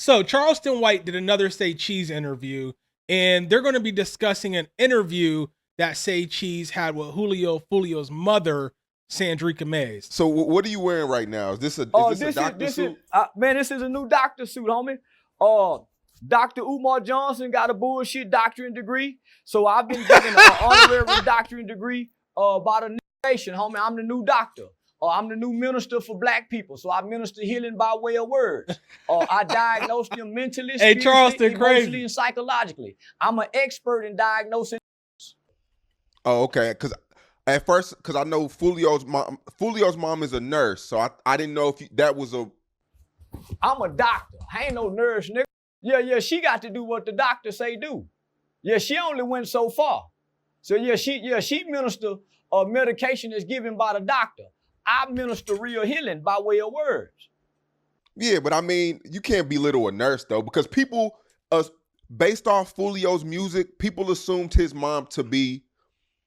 So Charleston White did another Say Cheese interview, and they're going to be discussing an interview that Say Cheese had with Julio Foolio's mother, Sandrika Mays. So what are you wearing right now? Is this a doctor suit? Man, this is a new doctor suit, homie. Dr. Umar Johnson got a bullshit doctorate degree. So I've been given an honorary doctorate degree by the nation, homie. I'm the new doctor. I'm the new minister for black people. So I minister healing by way of words. I diagnose them mentally, Charleston, emotionally, and psychologically. I'm an expert in diagnosing. Oh, okay. Because at first, because I know Fulio's mom is a nurse. So I didn't know if that was a... I'm a doctor. I ain't no nurse, nigga. Yeah, she got to do what the doctor say do. Yeah, she only went so far. So she minister medication is given by the doctor. I minister real healing by way of words. Yeah, but I mean, you can't belittle a nurse though, because people, based off Fulio's music, people assumed his mom to be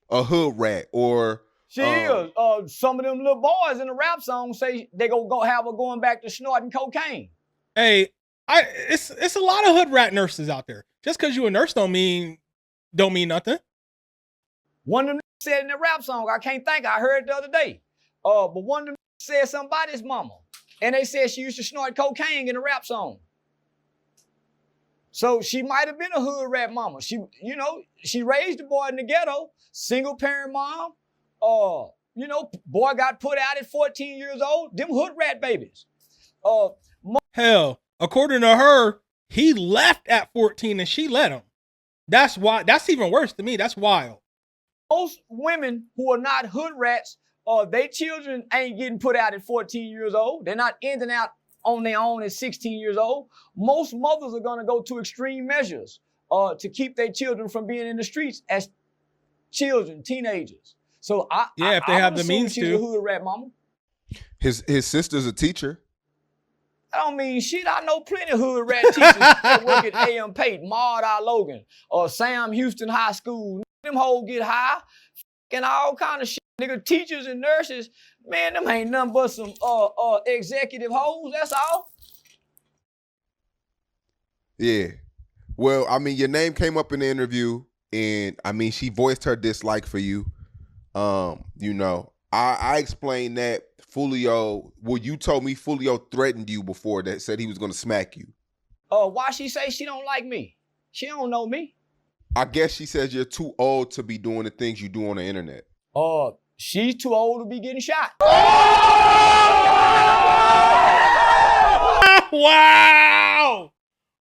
a hood rat or... She is. Some of them little boys in the rap song say they go have her going back to snorting cocaine. Hey, it's a lot of hood rat nurses out there. Just because you a nurse don't mean nothing. One of them said in the rap song, I can't think, I heard it the other day. But one of them said something about his mama. And they said she used to snort cocaine in the rap song. So she might have been a hood rat mama. She raised the boy in the ghetto, single parent mom. Boy got put out at 14 years old. Them hood rat babies. Hell, according to her, he left at 14 and she let him. That's why. That's even worse to me. That's wild. Most women who are not hood rats, their children ain't getting put out at 14 years old. They're not ending out on their own at 16 years old. Most mothers are going to go to extreme measures to keep their children from being in the streets as children, teenagers. So if they have the means she's a hood rat mama. His sister's a teacher. I don't mean shit. I know plenty of hood rat teachers that work at A.M. Pate, Maud R. Logan, or Sam Houston High School. Them hoes get high and all kind of shit. Nigga, teachers and nurses, man, them ain't nothing but some executive hoes, that's all. Yeah. Well, I mean, your name came up in the interview, and I mean, she voiced her dislike for you. I explained that Fulio, you told me Fulio threatened you before, that said he was going to smack you. Why she say she don't like me? She don't know me. I guess she says you're too old to be doing the things you do on the internet. She's too old to be getting shot. Wow!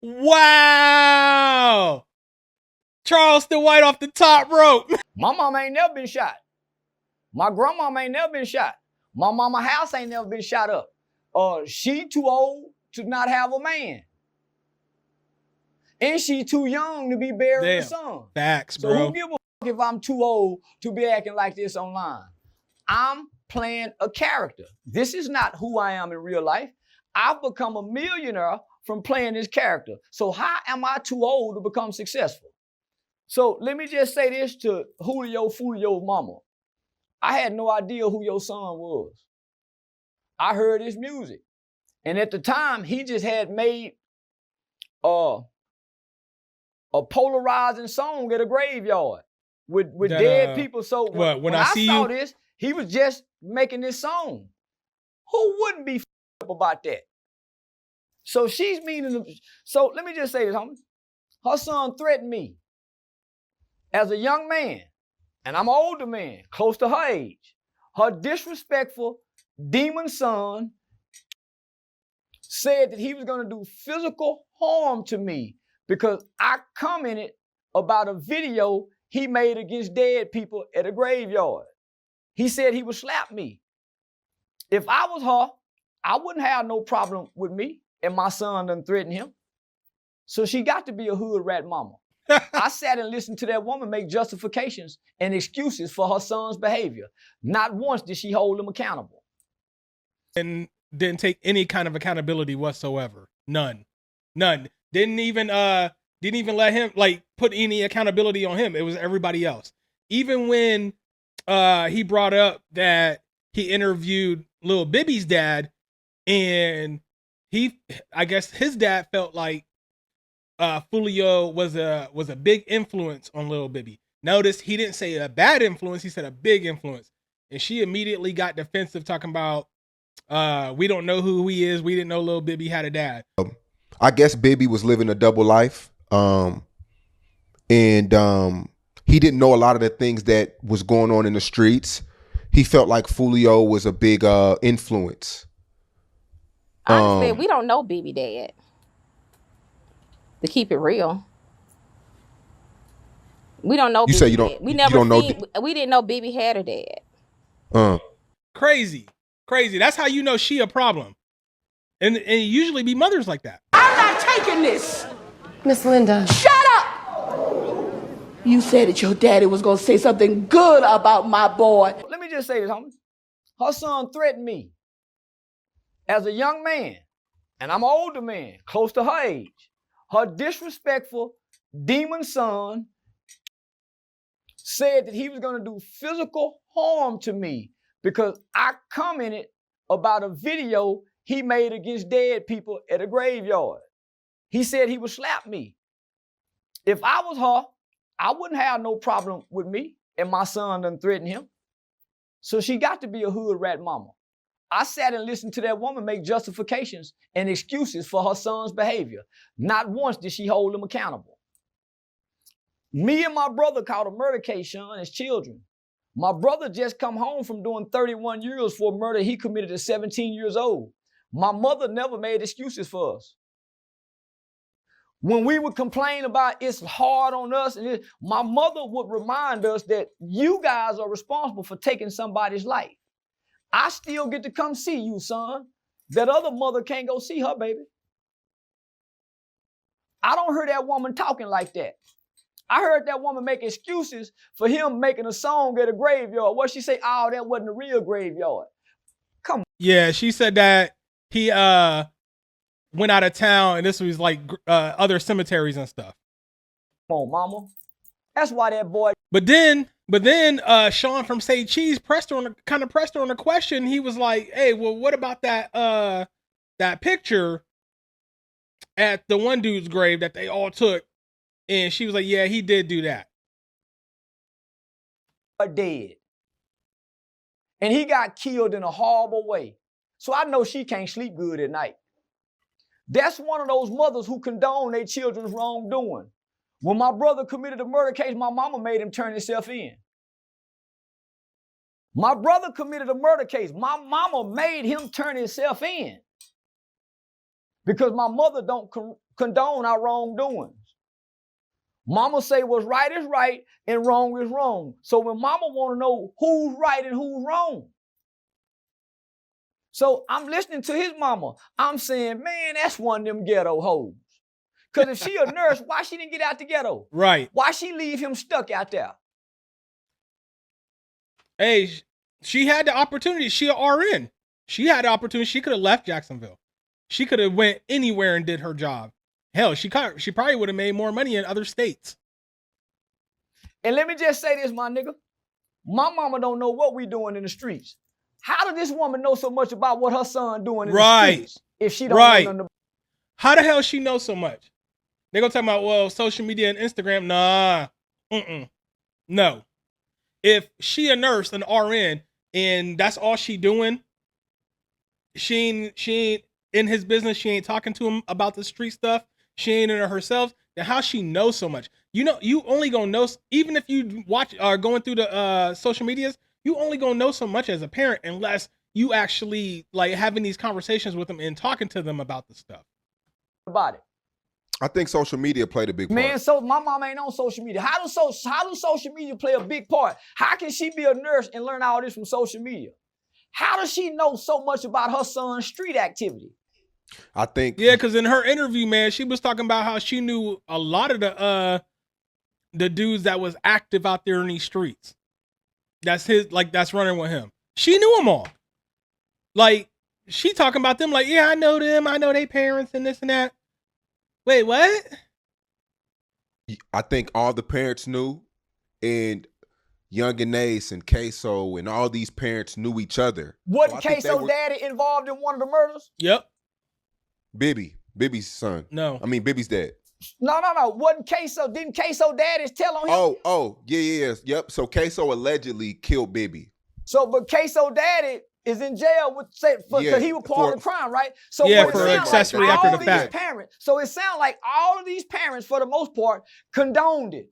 Wow! Charleston White off the top rope. My mama ain't never been shot. My grandmama ain't never been shot. My mama house ain't never been shot up. She too old to not have a man. And she too young to be burying the son. Facts, so bro. Who give a fuck if I'm too old to be acting like this online? I'm playing a character. This is not who I am in real life. I've become a millionaire from playing this character. So how am I too old to become successful? So let me just say this to Julio Foolio's mama. I had no idea who your son was. I heard his music. And at the time, he just had made a polarizing song at a graveyard with dead people. So when I saw this, he was just making this song. Who wouldn't be up about that? So she's meaning. So let me just say this, homie. Her son threatened me as a young man, and I'm an older man, close to her age. Her disrespectful demon son said that he was going to do physical harm to me because I commented about a video he made against dead people at a graveyard. He said he would slap me. If I was her, I wouldn't have no problem with me and my son done threatened him. So she got to be a hood rat mama. I sat and listened to that woman make justifications and excuses for her son's behavior. Not once did she hold him accountable. And didn't take any kind of accountability whatsoever. None. Didn't even let him put any accountability on him. It was everybody else. Even when he brought up that he interviewed Lil Bibby's dad and I guess his dad felt like Foolio was a big influence on Lil Bibby. Notice he didn't say a bad influence, he said a big influence. And she immediately got defensive, talking about we don't know who he is. We didn't know Lil Bibby had a dad. I guess Bibby was living a double life. And he didn't know a lot of the things that was going on in the streets. He felt like Foolio was a big influence. Honestly, we don't know Bibby dad. To keep it real, we don't know. You say you don't. We you never don't know seen. We didn't know Bibby had a dad. Crazy. That's how you know she a problem. And it usually be mothers like that. I'm not taking this. Miss Linda. Shut up! You said that your daddy was gonna say something good about my boy. Let me just say this, homie. Her son threatened me as a young man, and I'm an older man, close to her age. Her disrespectful demon son said that he was gonna do physical harm to me because I commented about a video he made against dead people at a graveyard. He said he would slap me. If I was her, I wouldn't have no problem with me and my son done threatened him. So she got to be a hood rat mama. I sat and listened to that woman make justifications and excuses for her son's behavior. Not once did she hold him accountable. Me and my brother caught a murder case, Sean, as children. My brother just come home from doing 31 years for a murder he committed at 17 years old. My mother never made excuses for us. When we would complain about it's hard on us, my mother would remind us that you guys are responsible for taking somebody's life. I still get to come see you, son. That other mother can't go see her baby. I don't hear that woman talking like that. I heard that woman make excuses for him making a song at a graveyard. What she say? Oh, that wasn't a real graveyard. Come on. Yeah, she said that he went out of town, and this was like other cemeteries and stuff. Come on, mama. That's why that boy. But then Sean from Say Cheese pressed her on the question. He was like, "Hey, well, what about that picture at the one dude's grave that they all took?" And she was like, "Yeah, he did do that." Dead. And he got killed in a horrible way. So I know she can't sleep good at night. That's one of those mothers who condone their children's wrongdoing. When my brother committed a murder case, my mama made him turn himself in. My brother committed a murder case. My mama made him turn himself in. Because my mother don't condone our wrongdoings. Mama say what's right is right and wrong is wrong. So when mama want to know who's right and who's wrong. So I'm listening to his mama. I'm saying, man, that's one of them ghetto hoes. Because if she a nurse, why she didn't get out the ghetto? Right. Why she leave him stuck out there? Hey, she had the opportunity. She an RN. She had the opportunity. She could have left Jacksonville. She could have went anywhere and did her job. Hell, she probably would have made more money in other states. And let me just say this, my nigga. My mama don't know what we doing in the streets. How did this woman know so much about what her son doing in the streets if she don't know nothing? How the hell she know so much? They gonna talk about, well, social media and Instagram. Nah. No. If she a nurse, an RN, and that's all she doing, she ain't in his business, she ain't talking to him about the street stuff, she ain't in it herself, then how she knows so much? You know, you only gonna know, even if you watch or going through the social medias, you only gonna know so much as a parent unless you actually like having these conversations with them and talking to them about the stuff. About it. I think social media played a big part. Man, so my mom ain't on social media. How do social media play a big part? How can she be a nurse and learn all this from social media? How does she know so much about her son's street activity? I think because in her interview, man, she was talking about how she knew a lot of the dudes that was active out there in these streets. That's running with him. She knew them all. Like, she talking about them like, yeah, I know them. I know their parents and this and that. Wait, what? I think all the parents knew, and Young and Ace and Queso and all these parents knew each other. Wasn't Queso daddy involved in one of the murders? Yep. Bibby's son. No. I mean, Bibby's dad. No. Wasn't Queso? Didn't Queso daddies tell on him? Yeah. Yep. So Queso allegedly killed Bibby. So, but Queso daddy is in jail because he was part of the crime, right? So for accessory after the fact. So it sounds like all of these parents, for the most part, condoned it.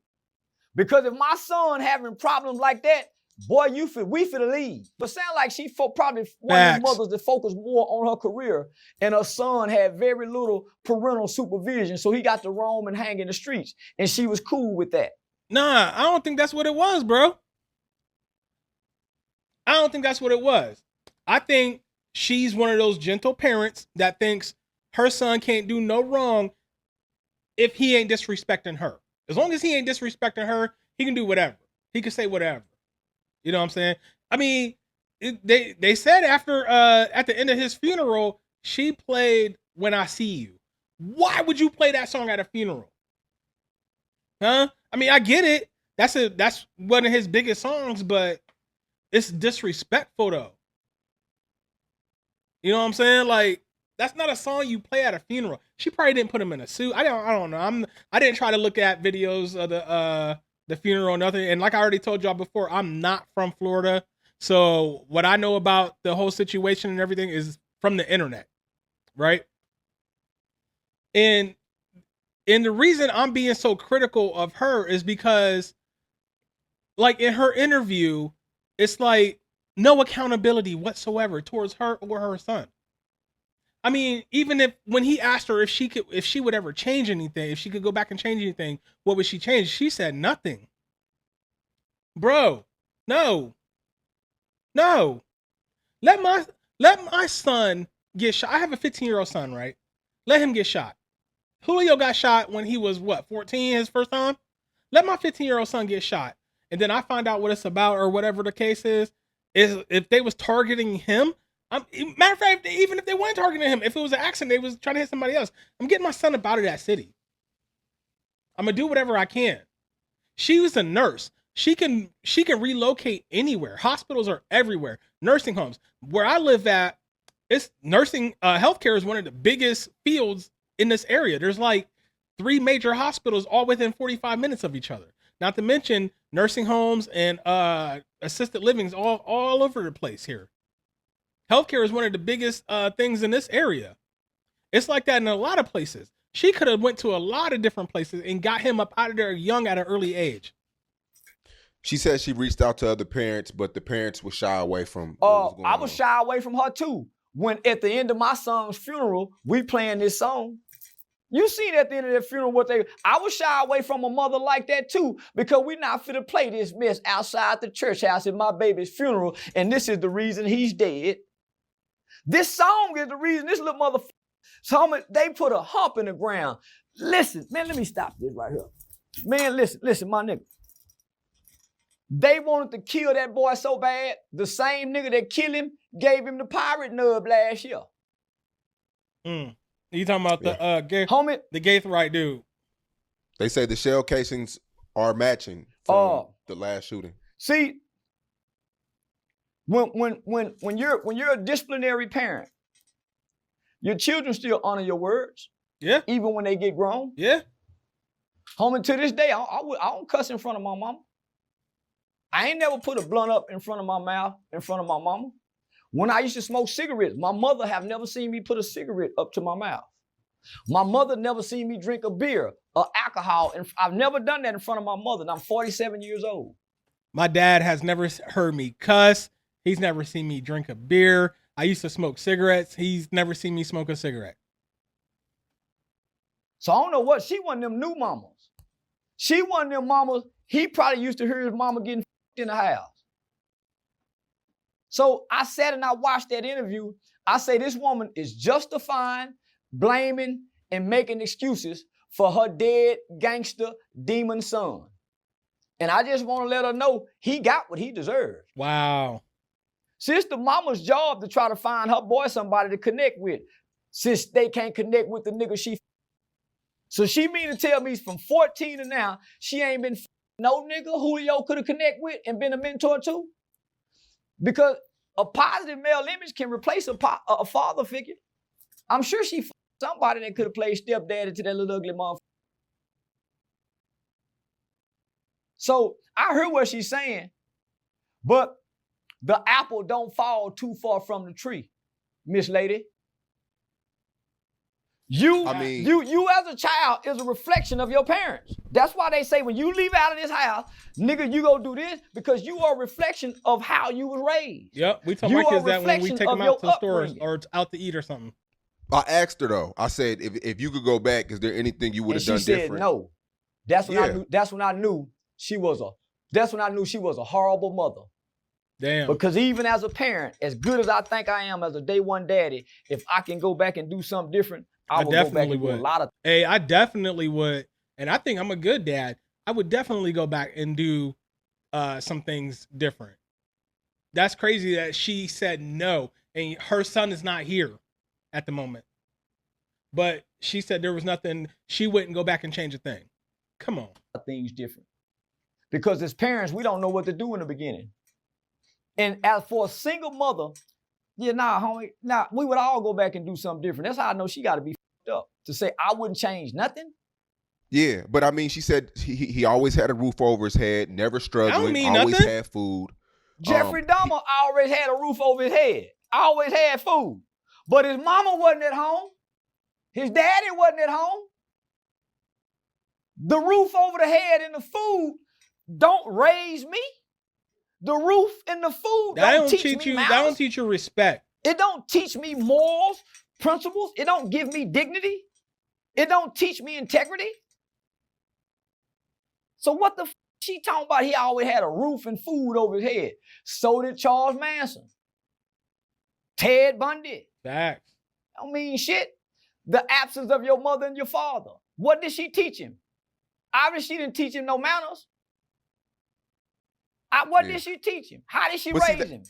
Because if my son having problems like that, boy, we finna leave. But sound like she probably one of the mothers that focused more on her career, and her son had very little parental supervision, so he got to roam and hang in the streets, and she was cool with that. Nah, I don't think that's what it was, bro. I don't think that's what it was. I think she's one of those gentle parents that thinks her son can't do no wrong if he ain't disrespecting her. As long as he ain't disrespecting her, he can do whatever. He can say whatever. You know what I'm saying? I mean, they said after at the end of his funeral, she played "When I See You." Why would you play that song at a funeral? Huh? I mean, I get it. That's one of his biggest songs, but it's disrespectful though. You know what I'm saying? Like, that's not a song you play at a funeral. She probably didn't put him in a suit. I don't know. I didn't try to look at videos of the funeral or nothing. And like I already told y'all before, I'm not from Florida. So what I know about the whole situation and everything is from the internet. Right? And the reason I'm being so critical of her is because, like, in her interview, it's like no accountability whatsoever towards her or her son. I mean, even when he asked her if she would ever change anything, if she could go back and change anything, what would she change? She said nothing. Bro, no. Let my son get shot. I have a 15-year-old son, right? Let him get shot. Julio got shot when he was 14, his first time. Let my 15-year-old son get shot, and then I find out what it's about or whatever the case is if they was targeting him. Matter of fact, even if they weren't targeting him, if it was an accident, they was trying to hit somebody else. I'm getting my son up out of that city. I'm gonna do whatever I can. She was a nurse. She can relocate anywhere. Hospitals are everywhere. Nursing homes. Where I live at, it's nursing. Healthcare is one of the biggest fields in this area. There's like 3 major hospitals all within 45 minutes of each other. Not to mention nursing homes and assisted livings all over the place here. Healthcare is one of the biggest things in this area. It's like that in a lot of places. She could have went to a lot of different places and got him up out of there young at an early age. She said she reached out to other parents, but the parents were shy away from I was shy away from her too. When at the end of my son's funeral, we playing this song. You seen at the end of that funeral I was shy away from a mother like that too, because we not finna play this mess outside the church house at my baby's funeral, and this is the reason he's dead. This song is the reason this little motherfucker. So they put a hump in the ground. Listen, man, let me stop this right here. Man, listen, my nigga. They wanted to kill that boy so bad, the same nigga that killed him gave him the pirate nub last year. You talking about the Gaithright dude? They say the shell casings are matching from the last shooting. See, when you're a disciplinary parent, your children still honor your words. Yeah. Even when they get grown. Yeah. Homie, to this day, I don't cuss in front of my mama. I ain't never put a blunt up in front of my mouth, in front of my mama. When I used to smoke cigarettes, my mother have never seen me put a cigarette up to my mouth. My mother never seen me drink a beer or alcohol, and I've never done that in front of my mother, and I'm 47 years old. My dad has never heard me cuss. He's never seen me drink a beer. I used to smoke cigarettes. He's never seen me smoke a cigarette. So I don't know what, she one of them new mamas. She one of them mamas, he probably used to hear his mama getting in the house. So I sat and I watched that interview. I say this woman is justifying, blaming, and making excuses for her dead gangster demon son. And I just want to let her know he got what he deserved. Wow. See, it's the mama's job to try to find her boy somebody to connect with, since they can't connect with the nigga she. So she mean to tell me from 14 to now, she ain't been no nigga Julio could have connect with and been a mentor to? Because a positive male image can replace a father figure. I'm sure she somebody that could have played stepdaddy to that little ugly motherfucker. So I heard what she's saying, but the apple don't fall too far from the tree, Miss Lady. You as a child is a reflection of your parents. That's why they say when you leave out of this house, nigga, you go do this because you are a reflection of how you was raised. Yep, we tell my kids that when we take them out to the stores or out to eat or something. I asked her though. I said, if you could go back, is there anything you would have done different? She said no. That's when I knew. That's when I knew she was a horrible mother. Damn. Because even as a parent, as good as I think I am as a day one daddy, if I can go back and do something different, I would go back and do a lot of. Hey, I definitely would, and I think I'm a good dad. I would definitely go back and do some things different. That's crazy that she said no, and her son is not here at the moment. But she said there was nothing. She wouldn't go back and change a thing. Come on. Things different. Because as parents, we don't know what to do in the beginning. And as for a single mother, homie, we would all go back and do something different. That's how I know she got to be f***ed up to say I wouldn't change nothing. Yeah, but I mean, she said he always had a roof over his head, never struggling, always nothing. had food. Jeffrey Dahmer always had a roof over his head, always had food. But his mama wasn't at home. His daddy wasn't at home. The roof over the head and the food don't raise me. The roof and the food don't teach me manners. That don't teach you respect. It don't teach me morals, principles. It don't give me dignity. It don't teach me integrity. So what the f she talking about? He always had a roof and food over his head. So did Charles Manson. Ted Bundy. Facts. Don't mean shit. The absence of your mother and your father. What did she teach him? Obviously, she didn't teach him no manners. What did she teach him? How did she raise him?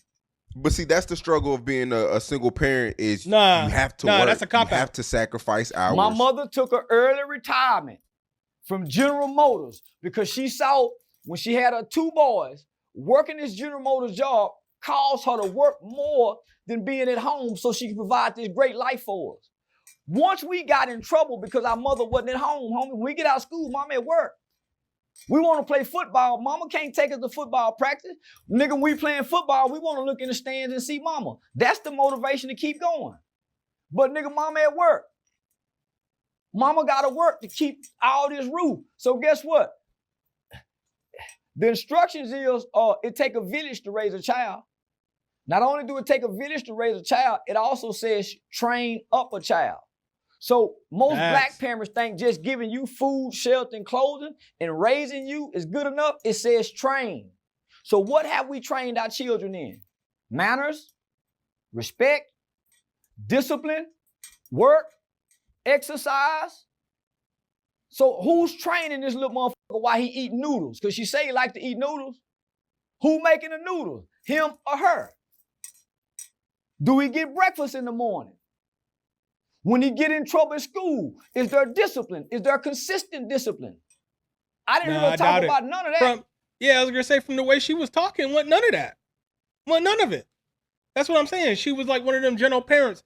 But see, that's the struggle of being a single parent is you have to work. That's a cop-out. You have to sacrifice hours. My mother took an early retirement from General Motors because she saw when she had her 2 boys, working this General Motors job caused her to work more than being at home so she could provide this great life for us. Once we got in trouble because our mother wasn't at home, homie, when we get out of school, mama at work. We want to play football. Mama can't take us to football practice. Nigga, when we playing football, we want to look in the stands and see mama. That's the motivation to keep going. But nigga, mama at work. Mama got to work to keep all this roof. So guess what? The instructions is it take a village to raise a child. Not only do it take a village to raise a child, it also says train up a child. So most black parents think just giving you food, shelter, and clothing and raising you is good enough. It says train. So what have we trained our children in? Manners, respect, discipline, work, exercise. So who's training this little motherfucker while he eating noodles? Because she say he like to eat noodles. Who making the noodles? Him or her? Do we get breakfast in the morning? When he get in trouble at school, is there discipline? Is there consistent discipline? I didn't really talk about none of that. I was gonna say from the way she was talking, wasn't none of that. Well, none of it. That's what I'm saying. She was like one of them gentle parents.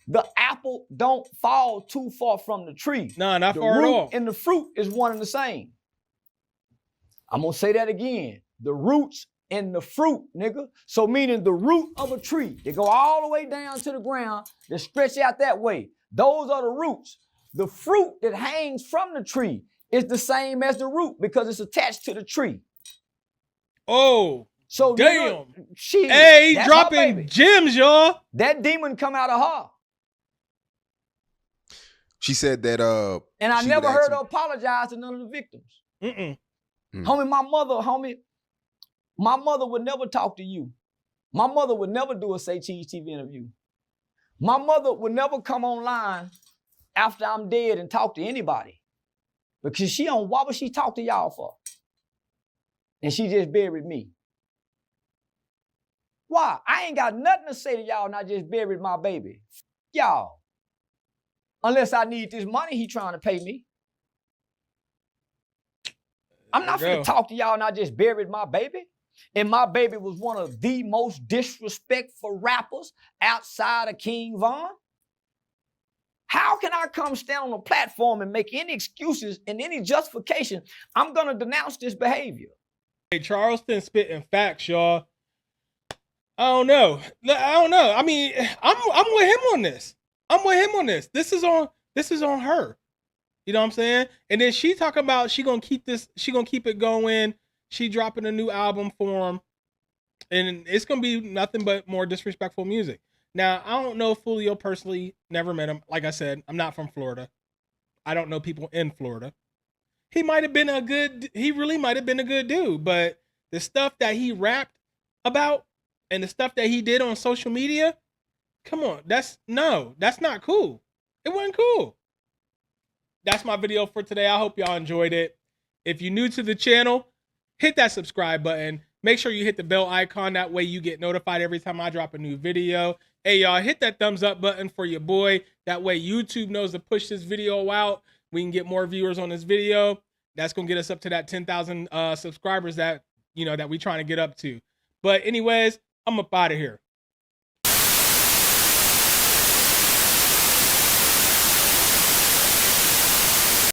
The apple don't fall too far from the tree. No, not far at all. And the fruit is one and the same. I'm gonna say that again. The roots and the fruit, nigga. So meaning the root of a tree. They go all the way down to the ground. They stretch out that way. Those are the roots. The fruit that hangs from the tree is the same as the root because it's attached to the tree. Oh, so damn. Nigga, hey, dropping gems, y'all. That demon come out of her. She said that and I never heard her apologize to none of the victims. Homie, my mother would never talk to you. My mother would never do a Say Cheese TV interview. My mother would never come online after I'm dead and talk to anybody. Because what would she talk to y'all for? And she just buried me. Why? I ain't got nothing to say to y'all and I just buried my baby. Y'all. Unless I need this money he trying to pay me. I'm not finna talk to y'all and I just buried my baby. And my baby was one of the most disrespectful rappers outside of King Von. How can I come stand on a platform and make any excuses and any justification? I'm going to denounce this behavior. Hey, Charleston spitting facts, y'all. I don't know. I mean, I'm with him on this. I'm with him on this. This is on her. You know what I'm saying? And then she talking about she gonna keep it going. She dropping a new album for him. And it's gonna be nothing but more disrespectful music. Now, I don't know Foolio personally, never met him. Like I said, I'm not from Florida. I don't know people in Florida. He really might have been a good dude, but the stuff that he rapped about and the stuff that he did on social media, come on, that's not cool. It wasn't cool. That's my video for today. I hope y'all enjoyed it. If you're new to the channel, hit that subscribe button. Make sure you hit the bell icon. That way you get notified every time I drop a new video. Hey, y'all, hit that thumbs up button for your boy. That way YouTube knows to push this video out. We can get more viewers on this video. That's going to get us up to that 10,000 subscribers that we trying to get up to. But anyways, I'm up out of here.